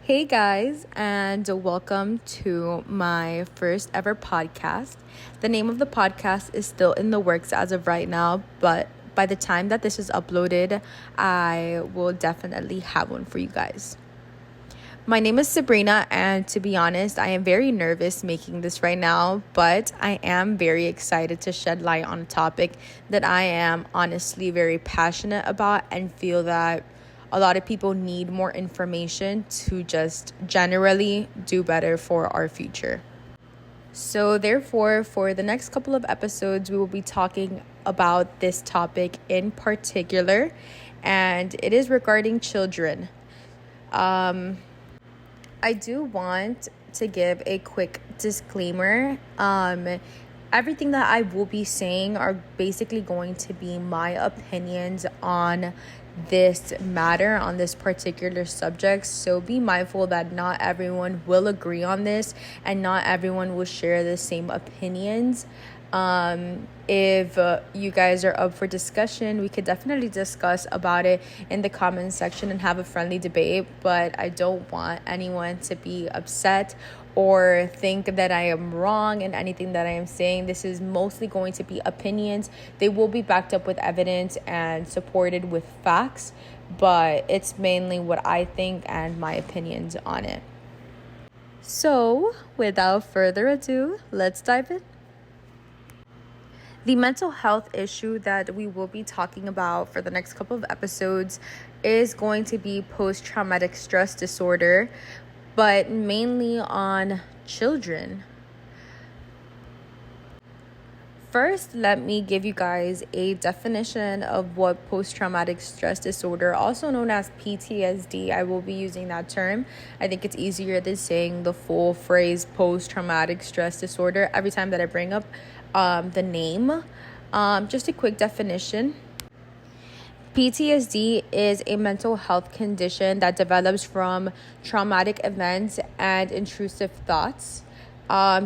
Hey guys, and welcome to my first ever podcast. The name of the podcast is still in the works as of right now, but by the time that this is uploaded, I will definitely have one for you guys. My name is Sabrina, and to be honest, I am very nervous making this right now, but I am very excited to shed light on a topic that I am honestly very passionate about and feel that a lot of people need more information to just generally do better for our future. So, therefore, for the next couple of episodes, we will be talking about this topic in particular, and it is regarding children. I do want to give a quick disclaimer. Everything that I will be saying are basically going to be my opinions on this matter, on this particular subject. So be mindful that not everyone will agree on this and not everyone will share the same opinions. If you guys are up for discussion, we could definitely discuss about it in the comment section and have a friendly debate, but I don't want anyone to be upset or think that I am wrong in anything that I am saying. This is mostly going to be opinions. They will be backed up with evidence and supported with facts, but it's mainly what I think and my opinions on it. So, without further ado, let's dive in. The mental health issue that we will be talking about for the next couple of episodes is going to be post-traumatic stress disorder, but mainly on children. First, let me give you guys a definition of what post-traumatic stress disorder, also known as PTSD. I will be using that term. I think it's easier than saying the full phrase post-traumatic stress disorder every time that I bring up the name. Just a quick definition. PTSD is a mental health condition that develops from traumatic events and intrusive thoughts.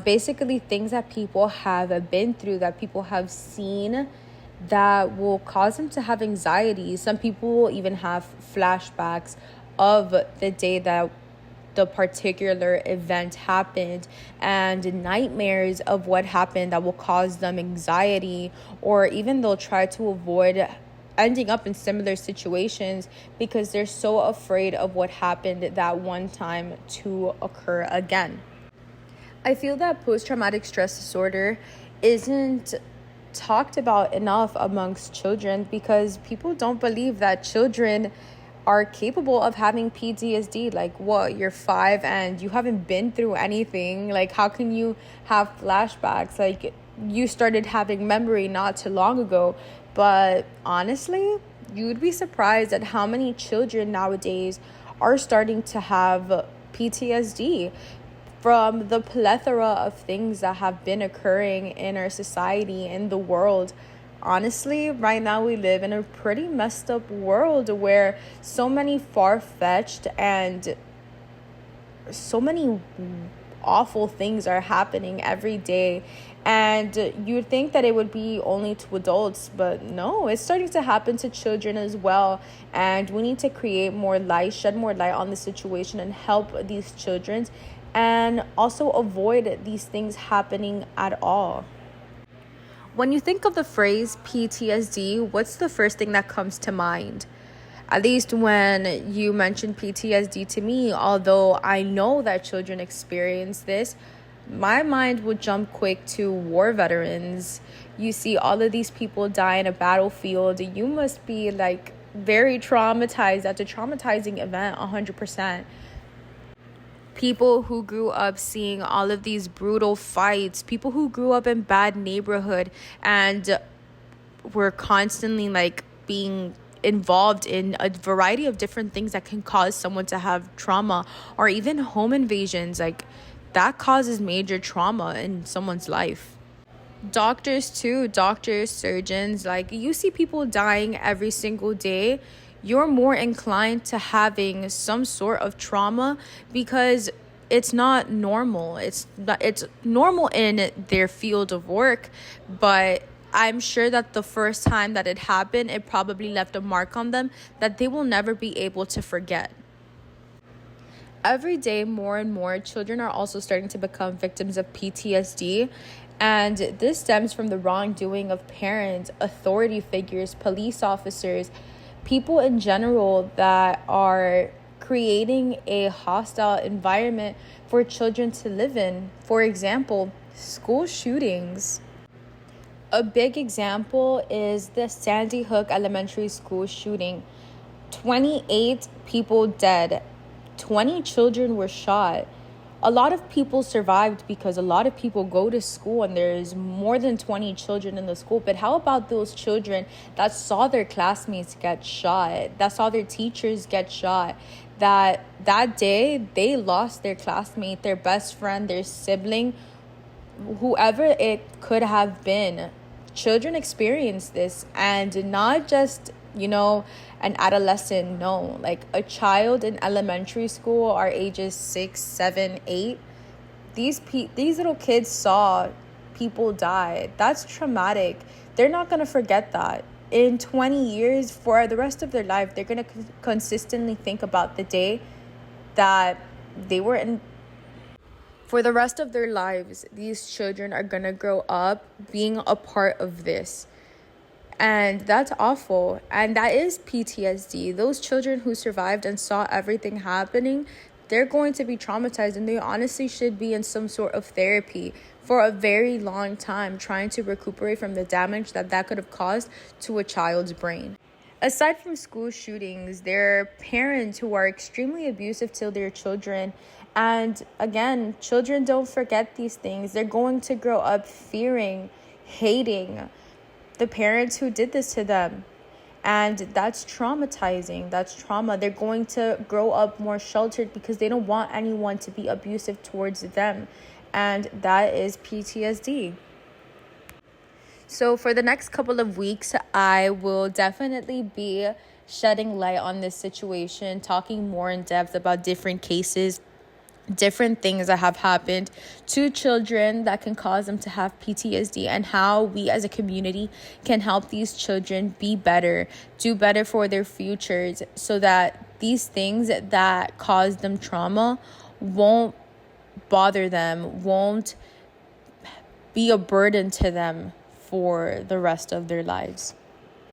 Basically things that people have been through, that people have seen, that will cause them to have anxiety. Some people will even have flashbacks of the day that the particular event happened and nightmares of what happened that will cause them anxiety, or even they'll try to avoid ending up in similar situations because they're so afraid of what happened that one time to occur again. I feel that post-traumatic stress disorder isn't talked about enough amongst children because people don't believe that children are capable of having PTSD. Like, what, you're 5 and you haven't been through anything? Like, how can you have flashbacks? Like, you started having memory not too long ago. But honestly, you'd be surprised at how many children nowadays are starting to have PTSD from the plethora of things that have been occurring in our society, in the world. Honestly, right now we live in a pretty messed up world where so many far-fetched and so many awful things are happening every day. And you'd think that it would be only to adults, but no, it's starting to happen to children as well. And we need to create more light, shed more light on the situation and help these children and also avoid these things happening at all. When you think of the phrase PTSD, what's the first thing that comes to mind? At least when you mention PTSD to me, although I know that children experience this, my mind would jump quick to war veterans. You see all of these people die in a battlefield. You must be like very traumatized. That's a traumatizing event, 100%. People who grew up seeing all of these brutal fights, people who grew up in bad neighborhood and were constantly like being involved in a variety of different things that can cause someone to have trauma, or even home invasions, like that causes major trauma in someone's life. Doctors too, doctors, surgeons, like you see people dying every single day. You're more inclined to having some sort of trauma because it's not normal. It's normal in their field of work, but I'm sure that the first time that it happened, it probably left a mark on them that they will never be able to forget. Every day, more and more children are also starting to become victims of PTSD. And this stems from the wrongdoing of parents, authority figures, police officers, people in general that are creating a hostile environment for children to live in. For example, school shootings. A big example is the Sandy Hook Elementary School shooting. 28 people dead, 20 children were shot. A lot of people survived because a lot of people go to school and there's more than 20 children in the school. But how about those children that saw their classmates get shot, that saw their teachers get shot, that day they lost their classmate, their best friend, their sibling, whoever it could have been. Children experience this, and not just, an adolescent. No, like a child in elementary school are ages 6, 7, 8. These little kids saw people die. That's traumatic. They're not going to forget that. In 20 years, for the rest of their life, they're going to consistently think about the day that they were in. For the rest of their lives, these children are going to grow up being a part of this. And that's awful. And that is PTSD. Those children who survived and saw everything happening, they're going to be traumatized, and they honestly should be in some sort of therapy for a very long time, trying to recuperate from the damage that could have caused to a child's brain. Aside from school shootings, there are parents who are extremely abusive to their children. And again, children don't forget these things. They're going to grow up fearing, hating the parents who did this to them. And that's traumatizing. That's trauma. They're going to grow up more sheltered because they don't want anyone to be abusive towards them. And that is PTSD. So for the next couple of weeks, I will definitely be shedding light on this situation, talking more in depth about different cases, different things that have happened to children that can cause them to have PTSD, and how we as a community can help these children be better, do better for their futures, so that these things that cause them trauma won't bother them, won't be a burden to them for the rest of their lives.